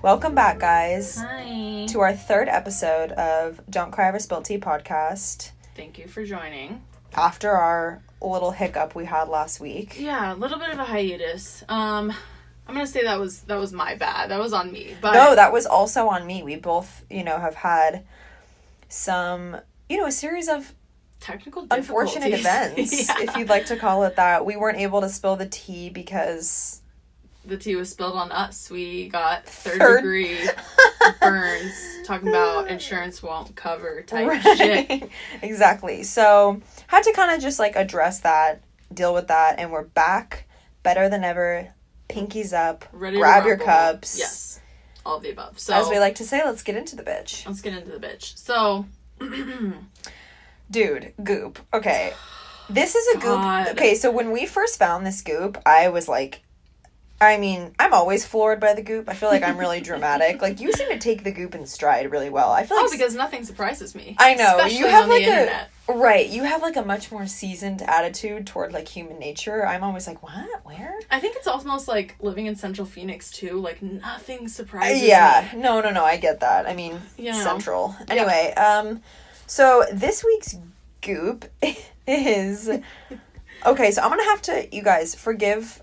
Welcome back, guys. Hi. To our third episode of Don't Cry Over Spilt Tea podcast. Thank you for joining. After our little hiccup we had last week. Yeah, a little bit of a hiatus. I'm gonna say that was my bad. That was on me. But no, that was also on me. We both, have had some, a series of technical unfortunate events, if you'd like to call it that. We weren't able to spill the tea because the tea was spilled on us. We got third-degree burns, talking about insurance won't cover type shit. Exactly. So, had to kind of just, address that, deal with that, and we're back, better than ever, pinkies up, ready grab to your cups. Yes, all of the above. So, as we like to say, let's get into the bitch. So, dude, goop. Okay. This is a goop. Okay, so when we first found this goop, I was like, I'm always floored by the goop. I feel like I'm really dramatic. You seem to take the goop in stride really well. I feel because nothing surprises me. I know. Especially you have on the internet. You have a much more seasoned attitude toward human nature. I'm always like, what? Where? I think it's almost like living in Central Phoenix too. Nothing surprises me. Yeah. No, I get that. Central. Anyway, so this week's goop is okay, so I'm gonna have to, you guys, forgive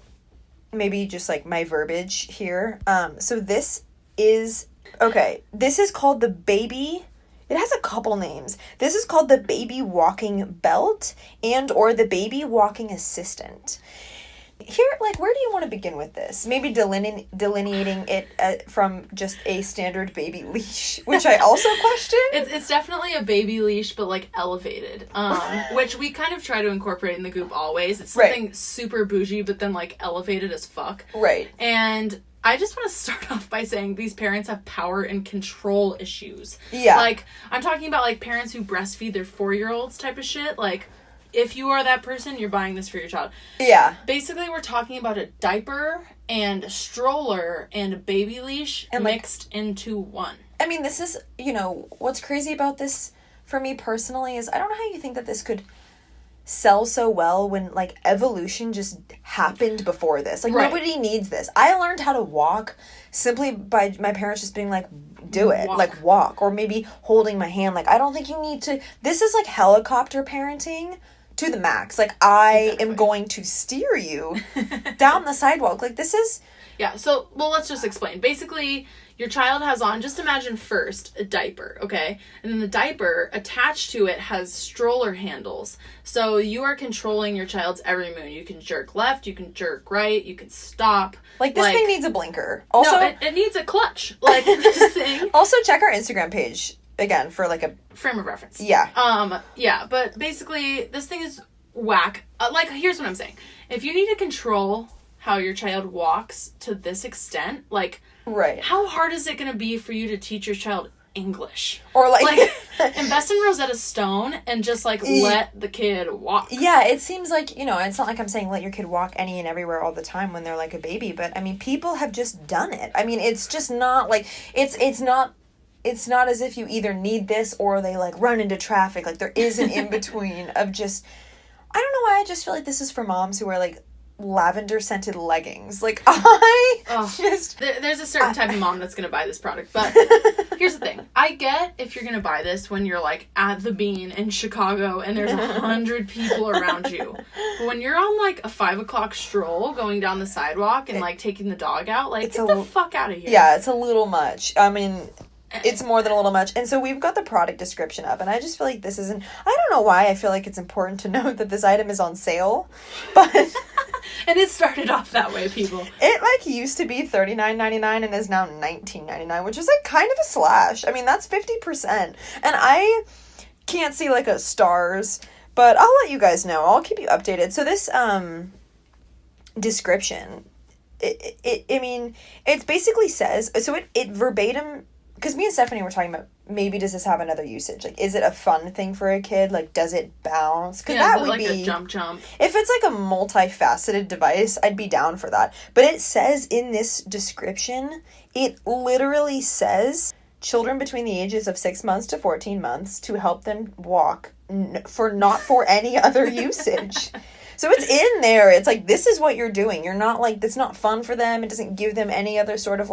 maybe just my verbiage here. So this is called the baby. It has a couple names. This is called the baby walking belt and or the baby walking assistant. Here, where do you want to begin with this? Maybe delineating it from just a standard baby leash, which I also question. It's definitely a baby leash, but elevated, which we kind of try to incorporate in the goop always. It's something super bougie, but then elevated as fuck. Right. And I just want to start off by saying these parents have power and control issues. Yeah. I'm talking about parents who breastfeed their 4-year-olds type of shit. If you are that person, you're buying this for your child. Yeah. Basically, we're talking about a diaper and a stroller and a baby leash and mixed into one. This is, what's crazy about this for me personally is I don't know how you think that this could sell so well when, evolution just happened before this. Nobody needs this. I learned how to walk simply by my parents just being do it. Walk. Or maybe holding my hand. I don't think you need to... This is, helicopter parenting to the max. I am going to steer you down the sidewalk. This is... Yeah, so, let's just explain. Basically, your child has on, just imagine first, a diaper, okay? And then the diaper, attached to it, has stroller handles. So you are controlling your child's every move. You can jerk left, you can jerk right, you can stop. This thing needs a blinker. Also, no, it needs a clutch. This thing. Also, check our Instagram page, again, for a... frame of reference. Yeah. Yeah, but basically, this thing is whack. Here's what I'm saying. If you need to control how your child walks to this extent, right. How hard is it going to be for you to teach your child English? Or invest in Rosetta Stone and just let the kid walk. Yeah, it seems it's not I'm saying let your kid walk any and everywhere all the time when they're a baby, but people have just done it. It's just not it's not as if you either need this or they run into traffic. There is an in between of just, I don't know why I just feel this is for moms who wear lavender scented leggings. There's a certain type of mom that's gonna buy this product, but here's the thing. I get if you're gonna buy this when you're at the Bean in Chicago and there's 100 people around you, but when you're on a 5 o'clock stroll going down the sidewalk and taking the dog out, get the fuck out of here. Yeah, it's a little much. It's more than a little much. And so we've got the product description up, and I just feel this isn't... I don't know why I feel it's important to note that this item is on sale, but... And it started off that way, people. It, used to be $39.99 and is now $19.99, which is, kind of a slash. That's 50%. And I can't see, a stars, but I'll let you guys know. I'll keep you updated. So this, description, it basically says... So it verbatim... Because me and Stephanie were talking about, maybe does this have another usage? Is it a fun thing for a kid? does it bounce? Because that would be... a jump. If it's a multifaceted device, I'd be down for that. But it says in this description, it literally says, children between the ages of 6 months to 14 months to help them walk, not for any other usage. So it's in there. It's this is what you're doing. You're not it's not fun for them. It doesn't give them any other sort of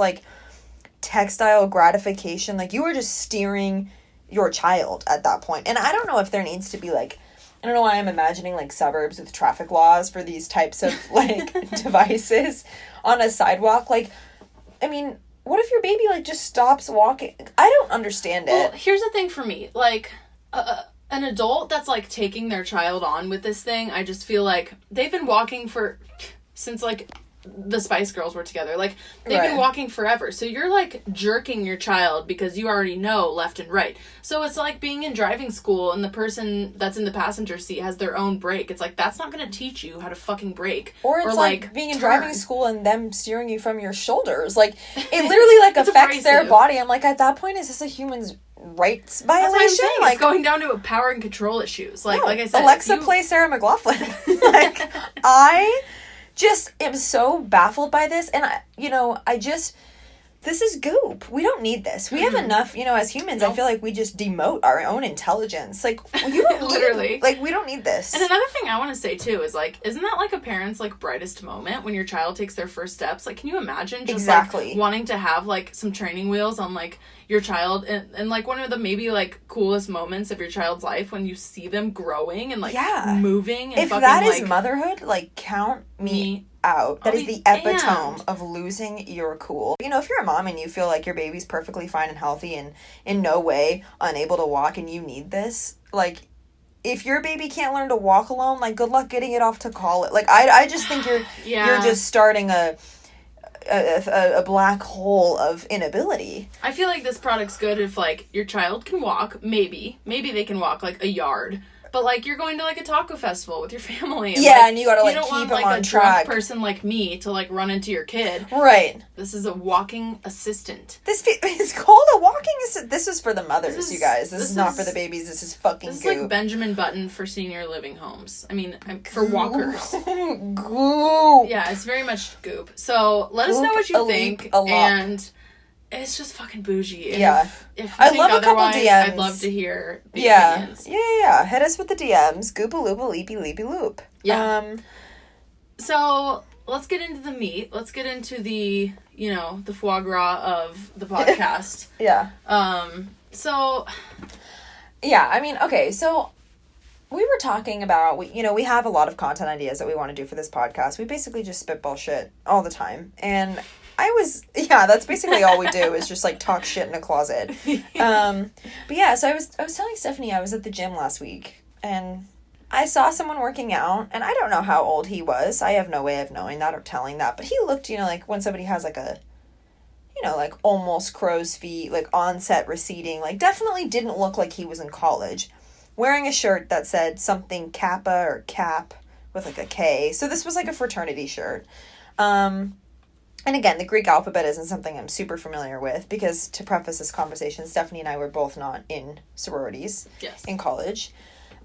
textile gratification. Like, you are just steering your child at that point. And I don't know if there needs to be, like, I don't know why I'm imagining, like, suburbs with traffic laws for these types of, like, devices on a sidewalk. Like, I mean, what if your baby, like, just stops walking? I don't understand it. Well, here's the thing for me. Like, an adult that's, like, taking their child on with this thing, I just feel like they've been walking since, like, the Spice Girls were together. Like, they've been walking forever. So you're, like, jerking your child because you already know left and right. So it's like being in driving school and the person that's in the passenger seat has their own brake. It's like, that's not going to teach you how to fucking brake. Or it's like being in driving school and them steering you from your shoulders. Like, it literally, like, affects their body. I'm like, at that point, is this a human's rights violation? That's what I'm saying. Like, it's going down to power and control issues. Like, like I said, Alexa, play Sarah McLachlan. Like, I just am so baffled by this, and this is goop. We don't need this. We have enough, as humans. I feel like we just demote our own intelligence. Like, you don't literally, like, we don't need this. And another thing I want to say too is, like, isn't that like a parent's, like, brightest moment when your child takes their first steps? Like, can you imagine just like wanting to have, like, some training wheels on, like, your child and like one of the maybe, like, coolest moments of your child's life when you see them growing and, like, moving and if fucking, that is like, motherhood, like, count me out. That is the epitome of losing your cool. If you're a mom and you feel like your baby's perfectly fine and healthy and in no way unable to walk and you need this, like, if your baby can't learn to walk alone, like, good luck getting it off to college. Like, I just think you're just starting a black hole of inability. I feel like this product's good if, like, your child can walk. Maybe they can walk, like, a yard. But, like, you're going to, like, a taco festival with your family. And, and you gotta, like, keep them on track. You don't want, like, a drunk person like me to, like, run into your kid. Right. This is a walking assistant. It's called a walking assistant. This is for the mothers, you guys. This is not for the babies. This is fucking goop. This is like Benjamin Button for senior living homes. I mean, for walkers. Goop. Yeah, it's very much goop. So, let us know what you think. And it's just fucking bougie. And if you think love a couple DMs. I'd love to hear the opinions. Yeah. Hit us with the DMs. Goop-a-loop-a leapy loop. Yeah. So, let's get into the meat. Let's get into the, the foie gras of the podcast. So. Yeah, I mean, okay, so we were talking about, we have a lot of content ideas that we want to do for this podcast. We basically just spitball shit all the time. And that's basically all we do is just, like, talk shit in a closet. But yeah, so I was telling Stephanie I was at the gym last week and I saw someone working out and I don't know how old he was. I have no way of knowing that or telling that, but he looked, like when somebody has, like, a, like, almost crow's feet, like, onset receding, like, definitely didn't look like he was in college, wearing a shirt that said something Kappa or Cap with, like, a K. So this was, like, a fraternity shirt. And again, the Greek alphabet isn't something I'm super familiar with because, to preface this conversation, Stephanie and I were both not in sororities in college.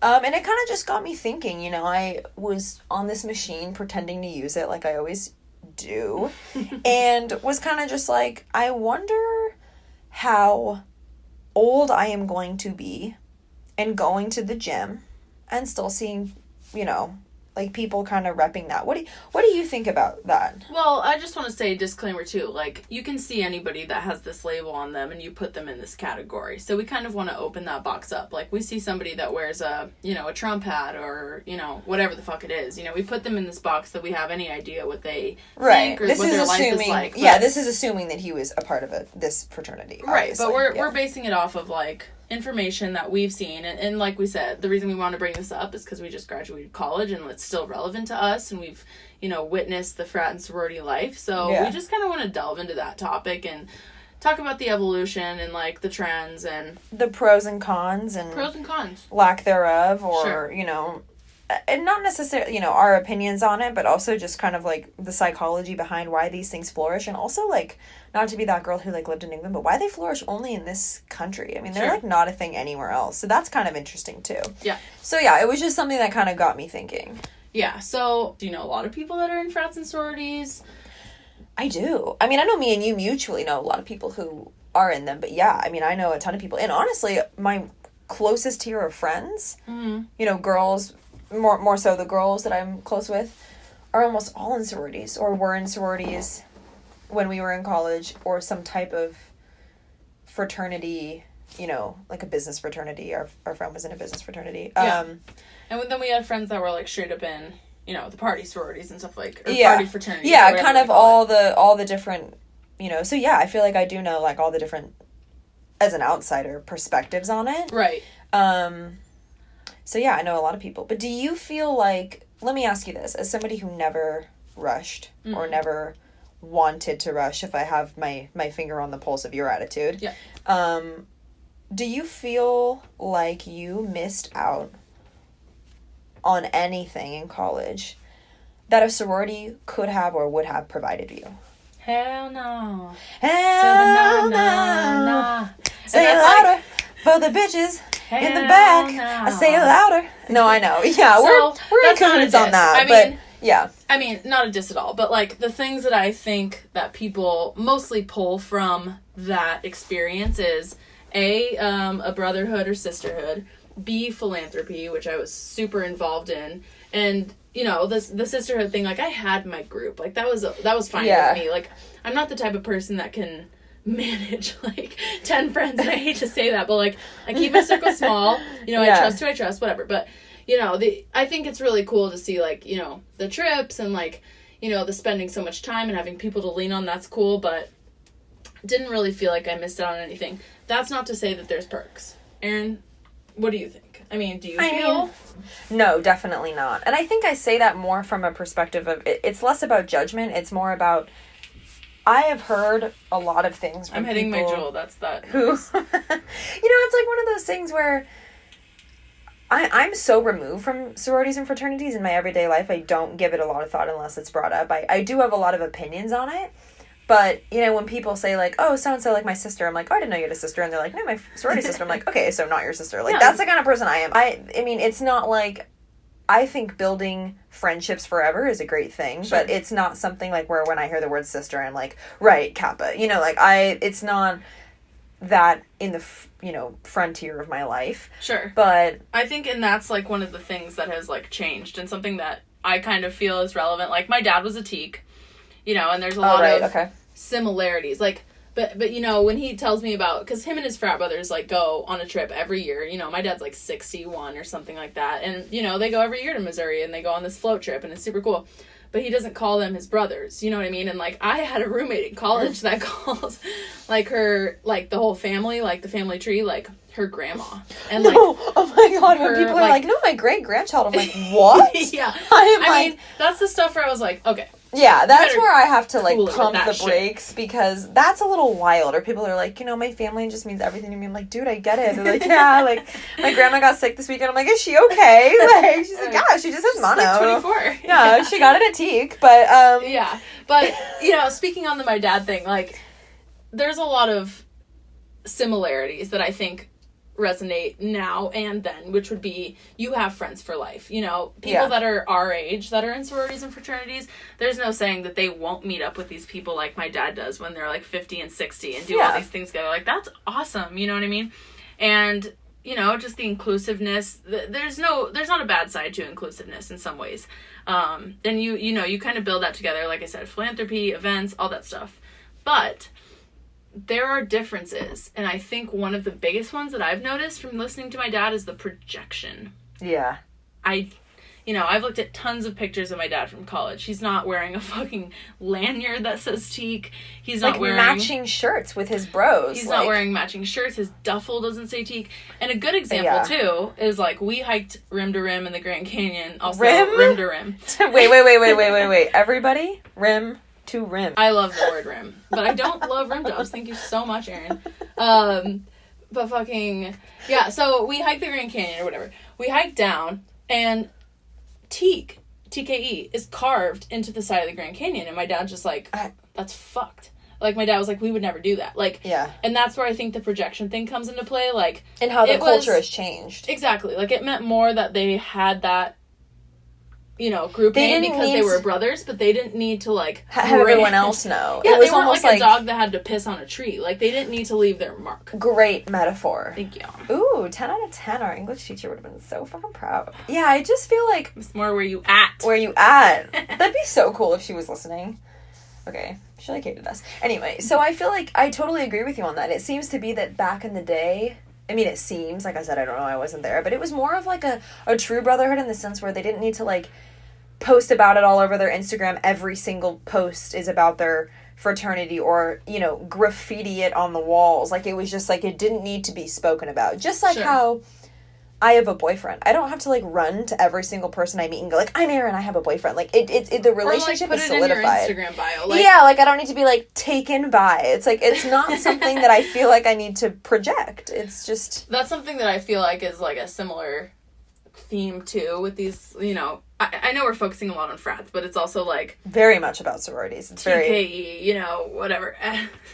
And it kind of just got me thinking, I was on this machine pretending to use it like I always do and was kind of just like, I wonder how old I am going to be and going to the gym and still seeing, like, people kind of repping that. What do you think about that? Well, I just want to say a disclaimer too. Like, you can see anybody that has this label on them and you put them in this category. So we kind of want to open that box up. Like, we see somebody that wears a Trump hat or, whatever the fuck it is. We put them in this box that we have any idea what they think or what their life is like. But, this is assuming that he was a part of this fraternity. Right, but we're basing it off of, like, information that we've seen, and like we said, the reason we want to bring this up is because we just graduated college and it's still relevant to us, and we've witnessed the frat and sorority life, so we just kind of want to delve into that topic and talk about the evolution and, like, the trends and the pros and cons lack thereof, or and not necessarily our opinions on it, but also just kind of, like, the psychology behind why these things flourish, and also, like, not to be that girl who, like, lived in England, but why they flourish only in this country. I mean, they're like not a thing anywhere else, so that's kind of interesting too. So it was just something that kind of got me thinking. So do you know a lot of people that are in frats and sororities? I do. I mean, I know me and you mutually know a lot of people who are in them, but I mean, I know a ton of people, and honestly, my closest tier of friends, girls, more so the girls that I'm close with, are almost all in sororities or were in sororities. when we were in college, or some type of fraternity, you know, like a business fraternity. Our friend was in a business fraternity. And then we had friends that were like straight up in, you know, the party sororities and stuff like, or yeah. party fraternities. Yeah, kind of all the different, you know, so yeah, I feel like I do know like all the different, as an outsider, perspectives on it. Right. So yeah, I know a lot of people. But do you feel like, let me ask you this, as somebody who never rushed or never wanted to rush, if I have my finger on the pulse of your attitude. Yeah. Do you feel like you missed out on anything in college that a sorority could have or would have provided you? Hell no. Hell no. Say it louder for the bitches in the back. No. I say it louder. No, I know. Yeah, so we're in cahoots on that. But yeah. I mean, not a diss at all, but like the things that I think that people mostly pull from that experience is a brotherhood or sisterhood, B, philanthropy, which I was super involved in, and you know, the sisterhood thing, like I had my group, like that was fine with me. Like I'm not the type of person that can manage like 10 friends, and I hate to say that, but like I keep my circle small, you know. I trust who I trust, whatever. But you know, I think it's really cool to see like, you know, the trips and like, you know, the spending so much time and having people to lean on. That's cool, but didn't really feel like I missed out on anything. That's not to say that there's perks. Erin, what do you think? I mean, do you feel? No, definitely not. And I think I say that more from a perspective of, it's less about judgment. It's more about, I have heard a lot of things from I'm hitting people my jewel. That's that. Who, you know, it's like one of those things where I'm so removed from sororities and fraternities in my everyday life. I don't give it a lot of thought unless it's brought up. I do have a lot of opinions on it. But, you know, when people say, like, oh, so-and-so, like, my sister, I'm like, oh, I didn't know you had a sister. And they're like, no, my sorority sister. I'm like, okay, so not your sister. Like, that's the kind of person I am. I mean, it's not like, I think building friendships forever is a great thing. Sure. But it's not something, like, where when I hear the word sister, I'm like, right, Kappa. You know, like, it's not that in the, you know, frontier of my life. Sure. But I think, and that's, like, one of the things that has, like, changed. And something that I kind of feel is relevant. Like, my dad was a teak. You know, and there's a lot of similarities. Like, but you know, when he tells me about, because him and his frat brothers, like, go on a trip every year. You know, my dad's, like, 61 or something like that. And, you know, they go every year to Missouri, and they go on this float trip, and it's super cool. But he doesn't call them his brothers. You know what I mean? And, like, I had a roommate in college that calls, like, her, like, the whole family, like, the family tree, like, her grandma. And, like, oh my God, when people are like, no, my great-grandchild. I'm like, what? Yeah. I mean, that's the stuff where I was like, okay. Yeah, that's where I have to, like, pump the brakes, because that's a little wild. Or people are like, you know, my family just means everything to me. I'm like, dude, I get it. They're like, yeah, like, my grandma got sick this weekend. I'm like, is she okay? Like, she's like, yeah, she just has mono. Like 24. Yeah, she got it at Teak, but, yeah, but, you know, speaking on the my dad thing, like, there's a lot of similarities that I think resonate now and then, which would be, you have friends for life. You know, people that are our age that are in sororities and fraternities, there's no saying that they won't meet up with these people like my dad does when they're like 50 and 60 and do all these things together. Like, that's awesome, you know what I mean? And, you know, just the inclusiveness, there's not a bad side to inclusiveness in some ways. And you know, you kind of build that together, like I said, philanthropy, events, all that stuff. But there are differences, and I think one of the biggest ones that I've noticed from listening to my dad is the projection. Yeah. I've looked at tons of pictures of my dad from college. He's not wearing a fucking lanyard that says Teak. He's not wearing matching shirts with his bros. He's not wearing matching shirts. His duffel doesn't say Teak. And a good example, too, is, like, we hiked rim to rim in the Grand Canyon. Also, rim to rim. Wait. Everybody, rim to rim. I love the word rim, but I don't love rim jobs. Thank you so much, Erin. But fucking, yeah, so we hiked the Grand Canyon or whatever. We hiked down, and Teak, TKE, is carved into the side of the Grand Canyon, and my dad's just like, that's fucked. Like, my dad was like, we would never do that. Like, yeah. And that's where I think the projection thing comes into play, like, and how the culture has changed. Exactly. Like, it meant more that they had that, you know, group name because they were brothers, but they didn't need to, like, have everyone else know. Yeah, it was almost like a dog that had to piss on a tree. Like, they didn't need to leave their mark. Great metaphor. Thank you. Ooh, 10 out of 10. Our English teacher would have been so fucking proud. Yeah, I just feel like... It's more where you at. Where you at. That'd be so cool if she was listening. Okay. She like hated us. Anyway, so I feel like I totally agree with you on that. It seems to be that back in the day, I mean, it seems, like I said, I don't know, I wasn't there, but it was more of like a true brotherhood in the sense where they didn't need to like post about it all over their Instagram. Every single post is about their fraternity or, you know, graffiti it on the walls. Like, it was just like, it didn't need to be spoken about. Just like how I have a boyfriend. I don't have to like run to every single person I meet and go like, I'm Erin, I have a boyfriend. Like it the relationship is solidified. In your Instagram bio. Like, yeah, like I don't need to be like taken by. It's like, it's not something that I feel like I need to project. It's just, that's something that I feel like is like a similar theme too with these, you know, I know we're focusing a lot on frats, but it's also like very much about sororities. It's TKE, very, you know, whatever,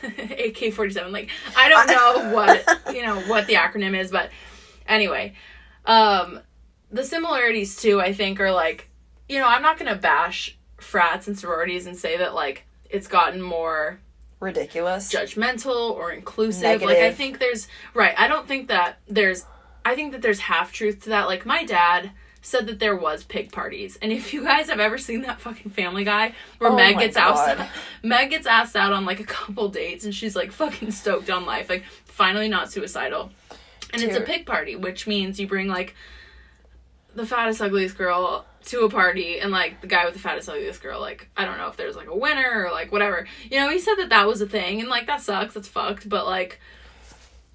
AK-47. Like, I don't know what, you know, what the acronym is, but anyway, the similarities too, I think, are like, you know, I'm not gonna bash frats and sororities and say that like it's gotten more ridiculous, judgmental, or inclusive. Negative. Like, I think there's I think that there's half truth to that. Like, my dad said that there was pig parties, and if you guys have ever seen that fucking Family Guy where Meg gets asked out on like a couple dates, and she's like fucking stoked on life, like finally not suicidal, and it's a pig party, which means you bring like the fattest, ugliest girl to a party, and like the guy with the fattest, ugliest girl, like I don't know if there's like a winner or like whatever, you know. He said that was a thing, and like that sucks, that's fucked, but like,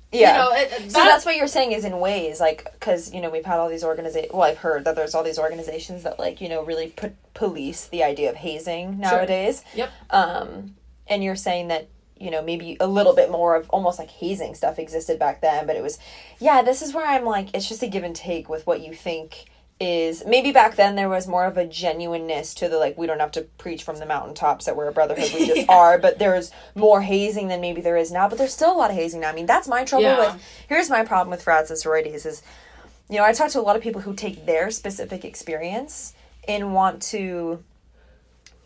yeah. You know, so that's what you're saying is in ways, like, because, you know, we've had all these organizations, well, I've heard that there's all these organizations that, like, you know, really police the idea of hazing nowadays. Sure. Yep. And you're saying that, you know, maybe a little bit more of almost like hazing stuff existed back then, but it was, yeah, this is where I'm like, it's just a give and take with what you think is, maybe back then there was more of a genuineness to the, like, we don't have to preach from the mountaintops that we're a brotherhood, we just are, but there's more hazing than maybe there is now, but there's still a lot of hazing now. I mean, that's my trouble with, here's my problem with frats and sororities is, you know, I talk to a lot of people who take their specific experience and want to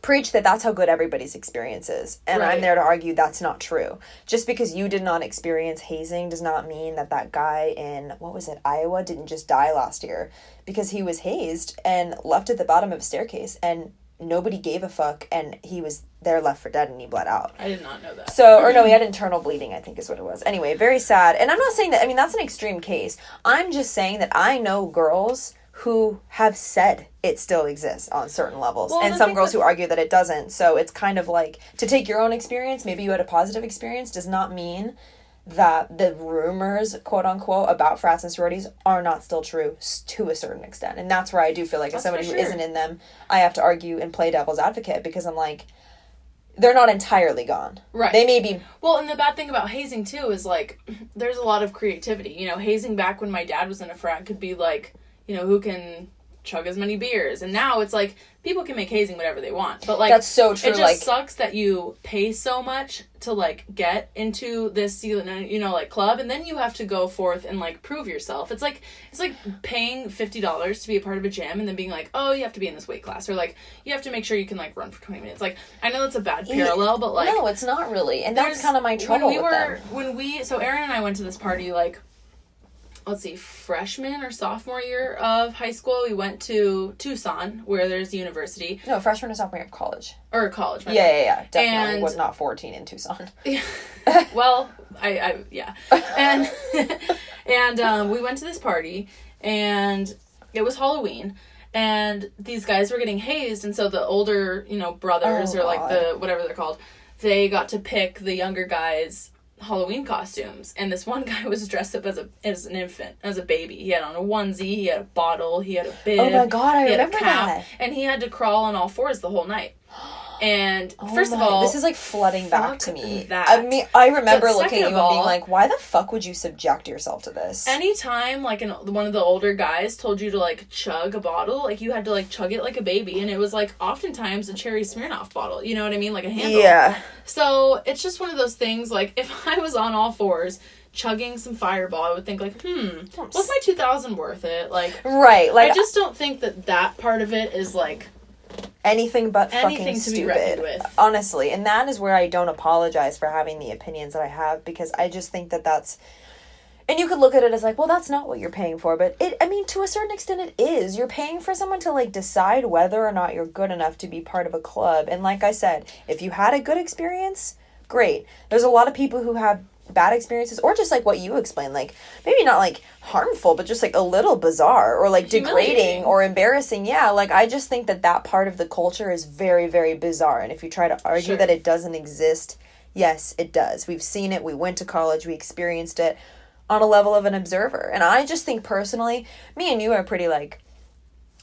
preach that that's how good everybody's experience is. And I'm there to argue that's not true. Just because you did not experience hazing does not mean that that guy in, what was it, Iowa, didn't just die last year. Because he was hazed and left at the bottom of a staircase and nobody gave a fuck and he was there left for dead and he bled out. I did not know that. So, or no, he had internal bleeding, I think is what it was. Anyway, very sad. And I'm not saying that, I mean, that's an extreme case. I'm just saying that I know girls who have said it still exists on certain levels. Well, and some girls who argue that it doesn't. So it's kind of like, to take your own experience, maybe you had a positive experience, does not mean that the rumors, quote unquote, about frats and sororities are not still true to a certain extent. And that's where I do feel like as somebody who isn't in them, I have to argue and play devil's advocate, because I'm like, they're not entirely gone. Right. They may be. Well, and the bad thing about hazing too is like, there's a lot of creativity. You know, hazing back when my dad was in a frat could be like, you know, who can chug as many beers, and now it's like people can make hazing whatever they want, but like, that's so true. It just sucks that you pay so much to like get into this, you know, like club, and then you have to go forth and like prove yourself. It's like paying $50 to be a part of a gym and then being like, oh, you have to be in this weight class, or like you have to make sure you can like run for 20 minutes. Like, I know that's a bad parallel, but like, no, it's not really, and that's kind of my trouble with them. So Erin and I went to this party like, let's see, freshman or sophomore year of high school. We went to Tucson, where there's a university. No, freshman or sophomore year of college. Or college. Yeah. Definitely was not 14 in Tucson. Well, yeah. And we went to this party, and it was Halloween, and these guys were getting hazed, and so the older, you know, brothers, or like the, whatever they're called, they got to pick the younger guys' Halloween costumes, and this one guy was dressed up as an infant, as a baby. He had on a onesie, he had a bottle, he had a bib. Oh my god, I remember that. And he had to crawl on all fours the whole night. And first of all, this is like flooding back to me. That. I mean, I remember looking at you and being like, why the fuck would you subject yourself to this? Anytime like one of the older guys told you to like chug a bottle, like you had to like chug it like a baby, and it was like oftentimes a cherry Smirnoff bottle, you know what I mean, like a handle. Yeah. So it's just one of those things, like if I was on all fours chugging some Fireball, I would think like, was my 2,000 worth it? Like, right, like I just don't think that part of it is like anything but anything fucking to stupid, be reckoned with. Honestly. And that is where I don't apologize for having the opinions that I have, because I just think that And you could look at it as like, well, that's not what you're paying for. But to a certain extent, it is. You're paying for someone to, like, decide whether or not you're good enough to be part of a club. And like I said, if you had a good experience, great. There's a lot of people who have bad experiences, or just like what you explained, like maybe not like harmful, but just like a little bizarre or like degrading or embarrassing. Yeah, like I just think that part of the culture is very, very bizarre. And if you try to argue that it doesn't exist, yes, it does. We've seen it. We went to college. We experienced it on a level of an observer. And I just think personally, me and you are pretty like,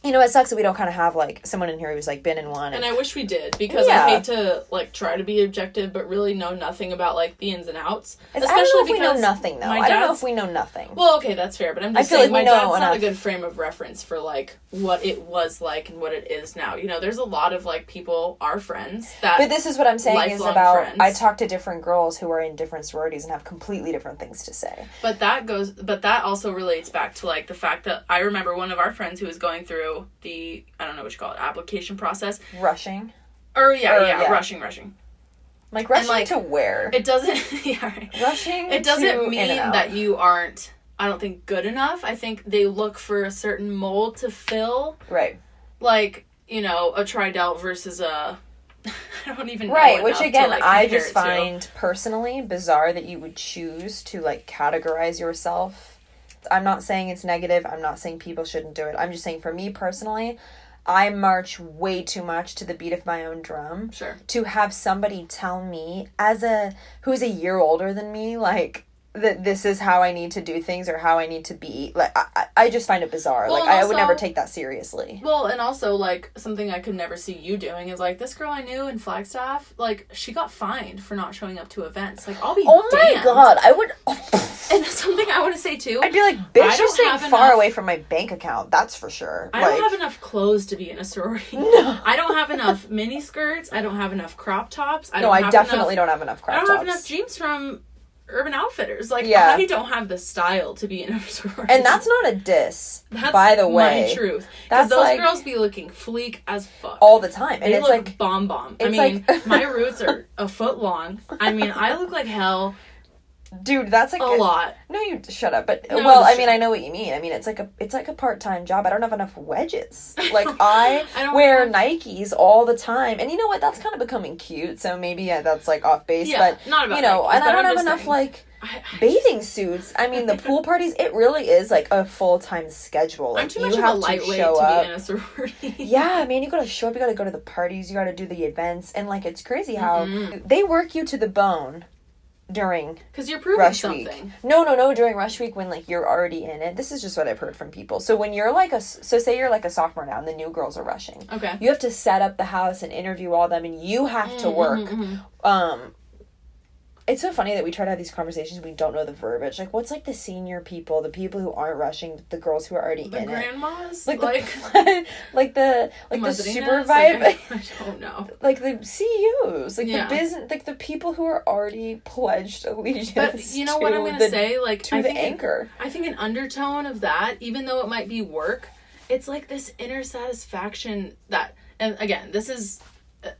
you know, it sucks that we don't kind of have, like, someone in here who's, like, been in one. And I wish we did, because I hate to, like, try to be objective, but really know nothing about, like, the ins and outs. Especially I don't know if we know nothing, though. I don't know if we know nothing. Well, okay, that's fair, but I'm just saying my dad's not a good frame of reference for, like, what it was like and what it is now. You know, there's a lot of, like, people, our friends, that But this is what I'm saying is about, friends. I talk to different girls who are in different sororities and have completely different things to say. But that also relates back to, like, the fact that I remember one of our friends who was going through the, I don't know what you call it, application process. Rushing? Rushing. Like, rushing like, to where? It doesn't, yeah, right. Rushing It doesn't mean that you aren't, I don't think, good enough. I think they look for a certain mold to fill. Right. Like, you know, a tridelt versus a, I don't even know. Right, which again, I just find personally bizarre that you would choose to, like, categorize yourself. I'm not saying it's negative. I'm not saying people shouldn't do it. I'm just saying for me personally, I march way too much to the beat of my own drum. Sure. To have somebody tell me, who's a year older than me, like, that this is how I need to do things or how I need to be. Like, I just find it bizarre. Well, like, I would never take that seriously. Well, and also, like, something I could never see you doing is, like, this girl I knew in Flagstaff, like, she got fined for not showing up to events. Like, I'll be damned. My God, I would... And that's something I want to say, too. I'd be like, bitch, you're staying far away from my bank account. That's for sure. I don't have enough clothes to be in a sorority. No. I don't have enough mini skirts. I don't have enough crop tops. I definitely don't have enough crop tops. I don't have enough jeans from Urban Outfitters. Like, I don't have the style to be in a sorority. And that's not a diss, by the way. That's my truth. Because those girls be looking fleek as fuck. All the time. And they it's look like... bomb. I mean, my roots are a foot long. I mean, I look like hell. Dude, that's like a lot. No, you shut up. But I mean, I know what you mean. I mean, it's like a part-time job. I don't have enough wedges. Like I wear Nikes all the time, and you know what? That's kind of becoming cute. So maybe that's like off base. Yeah, but not about you know, Nikes, and I don't have enough like bathing suits. I mean, the pool parties. It really is like a full-time schedule. Like, I'm too much of a lightweight to be in a sorority. Yeah, I mean, you gotta show up. You gotta go to the parties. You gotta do the events, and like it's crazy how they work you to the bone. During because you're proving rush something. Week. No, during rush week when like you're already in it. This is just what I've heard from people. So when you're like say you're like a sophomore now and the new girls are rushing. Okay. You have to set up the house and interview all of them and you have to work. It's so funny that we try to have these conversations. We don't know the verbiage. Like, what's like the senior people, the people who aren't rushing, the girls who are already in grandmas? Like the super vibe. I don't know. Like the CEOs, like the business, like the people who are already pledged allegiance. But you know what I'm gonna say? Like, I think anchor. I think an undertone of that, even though it might be work, it's like this inner satisfaction that, and again, this is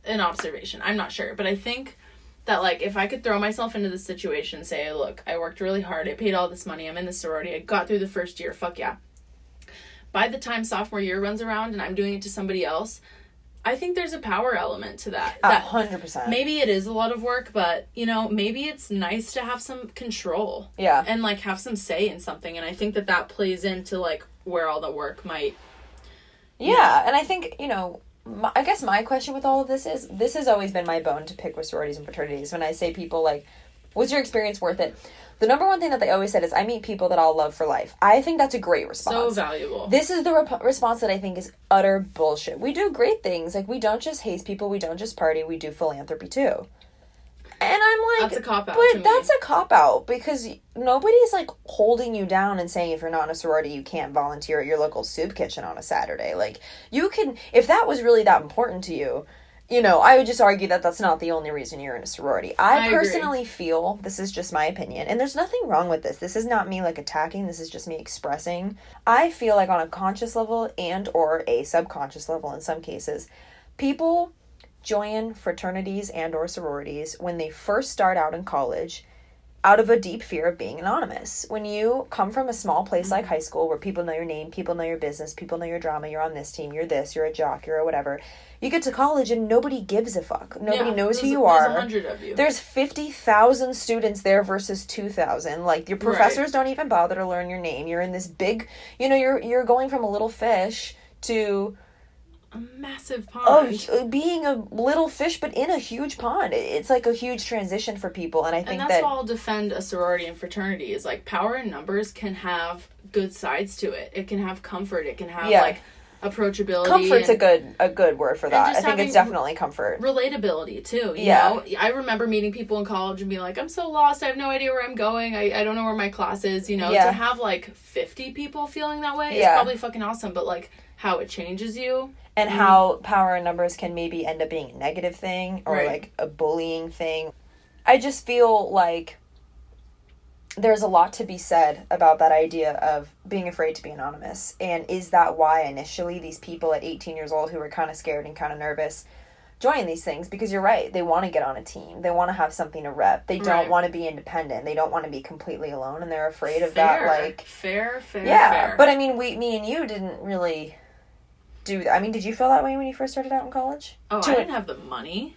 an observation. I'm not sure, but I think that, like, if I could throw myself into this situation, say, look, I worked really hard, I paid all this money, I'm in the sorority, I got through the first year, fuck yeah. By the time sophomore year runs around and I'm doing it to somebody else, I think there's a power element to that. 100%. Maybe it is a lot of work, but, you know, maybe it's nice to have some control. Yeah. And, like, have some say in something, and I think that plays into, like, where all the work might... Yeah, and I think, you know... I guess my question with all of this has always been my bone to pick with sororities and fraternities. When I say people, like, was your experience worth it? The number one thing that they always said is, I meet people that I'll love for life. I think that's a great response. So valuable. This is the response that I think is utter bullshit. We do great things. Like, we don't just haze people. We don't just party. We do philanthropy, too. And I'm like... That's a cop-out But to me. that's a cop-out, because nobody's, like, holding you down and saying if you're not in a sorority, you can't volunteer at your local soup kitchen on a Saturday. Like, you can... If that was really that important to you, you know, I would just argue that that's not the only reason you're in a sorority. I personally feel, this is just my opinion, and there's nothing wrong with this. This is not me, like, attacking. This is just me expressing. I feel like on a conscious level and or a subconscious level in some cases, people... join fraternities and or sororities when they first start out in college out of a deep fear of being anonymous. When you come from a small place like high school where people know your name, people know your business, people know your drama, you're on this team, you're this, you're a jock, you're a whatever. You get to college and nobody gives a fuck. Nobody knows who you are. There's 100 of you. There's 50,000 students there versus 2,000. Like, your professors don't even bother to learn your name. You're in this big, you're going from a little fish to a massive pond. Being a little fish, but in a huge pond. It's like a huge transition for people, and I think that's why I'll defend a sorority and fraternity. Is like power in numbers can have good sides to it. It can have comfort. It can have like approachability. Comfort's a good word for that. I think it's definitely comfort. Relatability too. You know, I remember meeting people in college and being like, I'm so lost. I have no idea where I'm going. I don't know where my class is. To have like 50 people feeling that way is probably fucking awesome. But like how it changes you. And how power in numbers can maybe end up being a negative thing or like a bullying thing. I just feel like there's a lot to be said about that idea of being afraid to be anonymous. And is that why initially these people at 18 years old who were kind of scared and kind of nervous join these things? Because you're right. They want to get on a team. They want to have something to rep. They don't want to be independent. They don't want to be completely alone. And they're afraid of that. Like fair. But I mean, me and you didn't really do that. I mean, did you feel that way when you first started out in college? Oh, I didn't have the money.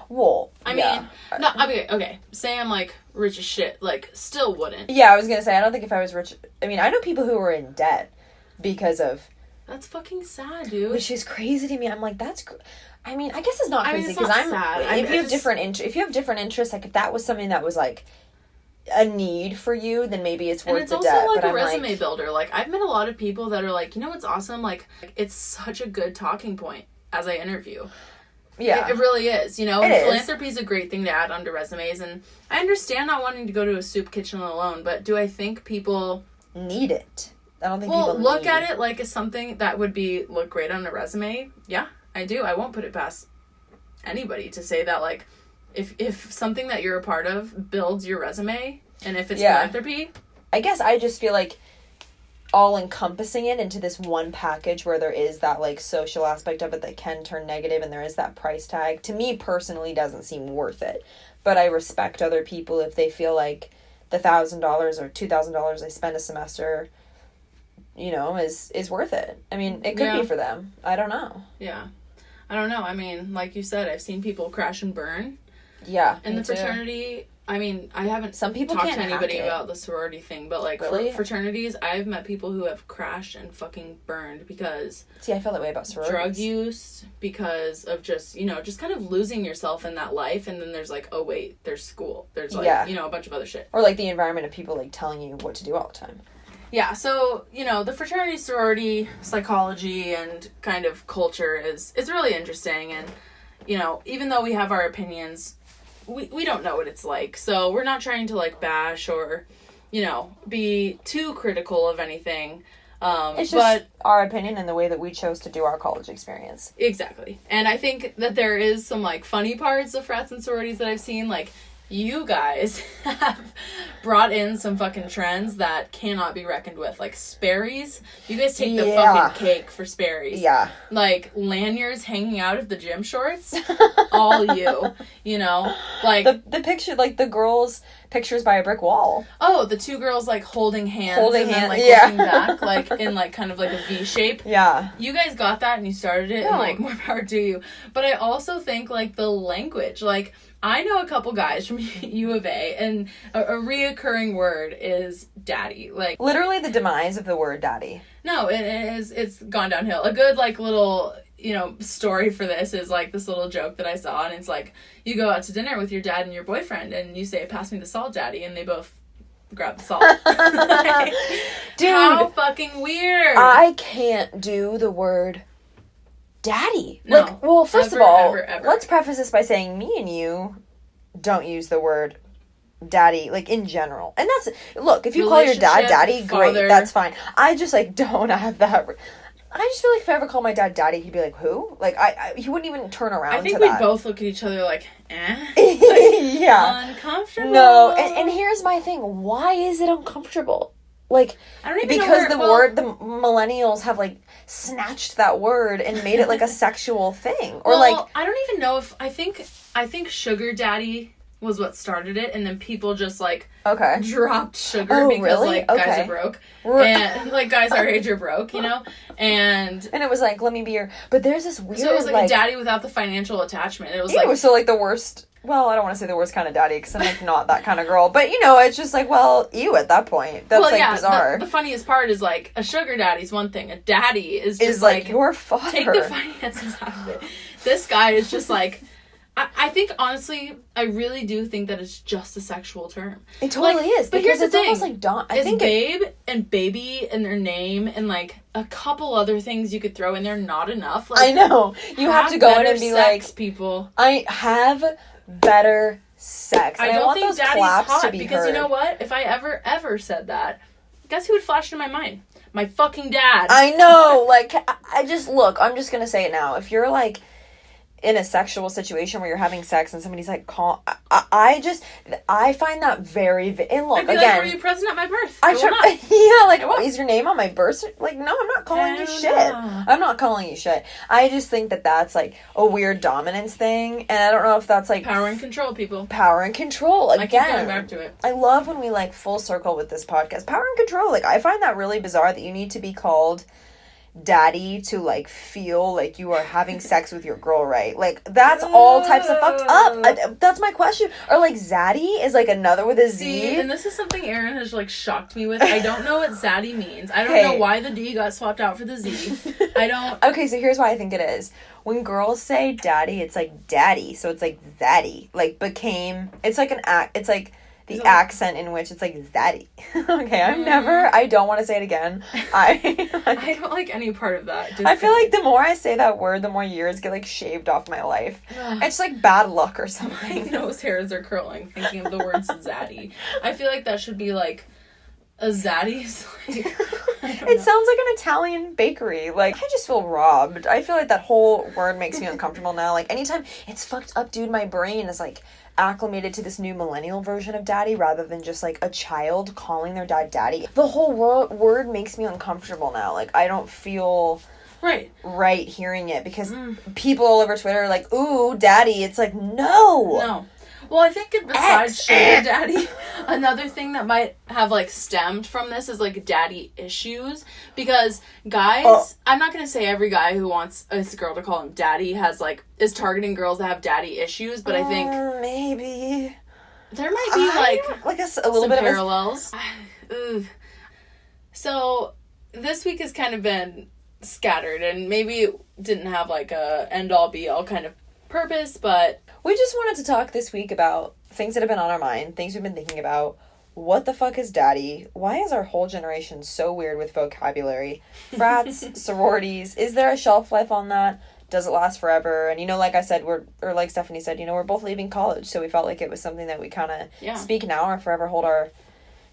Well, I mean, no, okay. Say I'm like rich as shit, like still wouldn't. Yeah, I was gonna say, I don't think if I was rich. I mean, I know people who were in debt because of. That's fucking sad, dude. Which is crazy to me. I'm like, that's. I mean, I guess it's not crazy because I'm sad. If you have different interests, like if that was something that was like a need for you, then maybe it's worth the debt. And it's also like a resume builder. Like, I've met a lot of people that are like, you know what's awesome? Like, it's such a good talking point as I interview. Yeah. It really is, and philanthropy is a great thing to add onto resumes, and I understand not wanting to go to a soup kitchen alone, but do I think people need it? I don't think people look at it like as something that would look great on a resume. Yeah, I do. I won't put it past anybody to say that, like, if something that you're a part of builds your resume, and if it's philanthropy. I guess I just feel like all encompassing it into this one package where there is that like social aspect of it that can turn negative and there is that price tag, to me personally doesn't seem worth it. But I respect other people if they feel like the $1,000 or $2,000 they spend a semester, is worth it. I mean, it could be for them. I don't know. Yeah. I don't know. I mean, like you said, I've seen people crash and burn. Yeah. In the fraternity. I mean, I haven't talked to anybody about the sorority thing, but like fraternities, I've met people who have crashed and fucking burned because... See, I feel that way about sororities. Drug use, because of just, just kind of losing yourself in that life, and then there's like, oh wait, there's school. There's like, a bunch of other shit. Or like the environment of people like telling you what to do all the time. Yeah, so, the fraternity, sorority, psychology, and kind of culture is really interesting, and, even though we have our opinions... We don't know what it's like, so we're not trying to like bash or, be too critical of anything. It's just our opinion and the way that we chose to do our college experience. Exactly. And I think that there is some like funny parts of frats and sororities that I've seen. Like, you guys have brought in some fucking trends that cannot be reckoned with. Like Sperry's. You guys take the fucking cake for Sperry's. Yeah. Like lanyards hanging out of the gym shorts. All you. Like the picture, like the girls' pictures by a brick wall. Oh, the two girls like holding hands and then like looking back, like in like kind of like a V shape. Yeah. You guys got that and you started it, and like more power to you. But I also think like the language, like I know a couple guys from U of A, and a reoccurring word is daddy. Like literally the demise of the word daddy. No, it's gone downhill. A good like little story for this is like this little joke that I saw, and it's like you go out to dinner with your dad and your boyfriend, and you say, "Pass me the salt, daddy," and they both grab the salt. Like, dude, how fucking weird! I can't do the word daddy. No, like, well, first of all, let's preface this by saying me and you don't use the word daddy, like, in general. And that's, look, if you call your dad daddy, great, that's fine. I just, like, don't have that. I just feel like if I ever call my dad daddy, he'd be like, who? Like, he wouldn't even turn around to that. I think we both look at each other like, Like, yeah. Uncomfortable. No, and here's my thing. Why is it uncomfortable? Like, I don't even because know word, the millennials have, like, snatched that word and made it, like, a sexual thing. Or, like... I don't even know if... I think sugar daddy was what started it, and then people just like okay dropped sugar because really? like guys are broke, and like guys our age are broke, you know, and it was like, let me be your. But there's this weird. So it was like a daddy without the financial attachment. It was like so like the worst. Well, I don't want to say the worst kind of daddy because I'm like not that kind of girl. But you know, it's just like, well, ew at that point. That's bizarre. The funniest part is like a sugar daddy's one thing. A daddy is just like your father. Take the finances out of it. This guy is just like. I think, honestly, I really do think that it's just a sexual term. It totally is. But here's the thing. Almost like I think babe and baby in their name and, like, a couple other things you could throw in there, not enough. Like, I know. You have to go in and be like, people. I have better sex. And I want those claps hot to be because heard. You know what? If I ever said that, guess who would flash into my mind? My fucking dad. I know. Like, I just, look, I'm just going to say it now. If you're, like, in a sexual situation where you're having sex and somebody's like, I find that very, and look, I'd be again. Like, were you present at my birth? Is your name on my birth? Like, no, I'm not calling you shit. I'm not calling you shit. I just think that that's like a weird dominance thing, and I don't know if that's like power and control, people. Power and control. Again, I keep going back to it. I love when we like full circle with this podcast. Power and control. Like, I find that really bizarre that you need to be called daddy to like feel like you are having sex with your girl, right? Like, that's all types of fucked up. That's my question. Or like zaddy is like another with a Z. See, and this is something Aaron has like shocked me with. I don't know what zaddy means. I don't know why the D got swapped out for the Z. I don't. Okay, so here's why I think it is. When girls say daddy, it's like daddy, so it's like zaddy. Like became. It's like an act. It's like the accent in which it's like zaddy. Okay, I don't want to say it again. I don't like any part of that. I feel like the more I say that word, the more years get like shaved off my life. It's like bad luck or something. My nose hairs are curling thinking of the word zaddy. I feel like that should be like a zaddy's like, it sounds like an Italian bakery. Like, I just feel robbed. I feel like that whole word makes me uncomfortable now. Like, anytime it's fucked up, dude, my brain is like acclimated to this new millennial version of daddy rather than just like a child calling their dad daddy. The whole word makes me uncomfortable now. Like, I don't feel right hearing it because people all over Twitter are like, ooh, daddy. It's like, no. Well, I think besides sugar daddy, another thing that might have, like, stemmed from this is, like, daddy issues. Because guys, I'm not going to say every guy who wants a girl to call him daddy is targeting girls that have daddy issues, but I think maybe there might be, like a little bit parallels. So, this week has kind of been scattered, and maybe it didn't have, like, a end-all, be-all kind of purpose, but we just wanted to talk this week about things that have been on our mind, things we've been thinking about. What the fuck is daddy? Why is our whole generation so weird with vocabulary? Frats, sororities, is there a shelf life on that? Does it last forever? And, you know, like I said, like Stephanie said, you know, we're both leaving college, so we felt like it was something that we kind of speak now or forever hold our,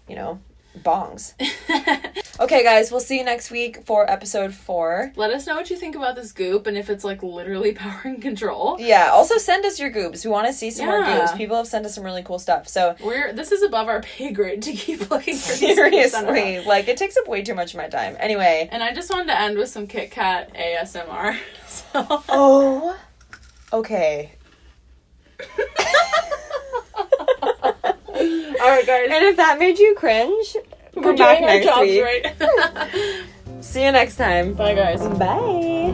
you know, bongs. Okay, guys, we'll see you next week for episode 4. Let us know what you think about this goop and if it's like literally power and control. Yeah, also send us your goops. We want to see some more goops. People have sent us some really cool stuff. So this is above our pay grade to keep looking for seriously, like, it takes up way too much of my time. Anyway. And I just wanted to end with some Kit Kat ASMR. So. Oh. Okay. Alright, guys. And if that made you cringe, we're back next week. Right? See you next time. Bye, guys. Bye.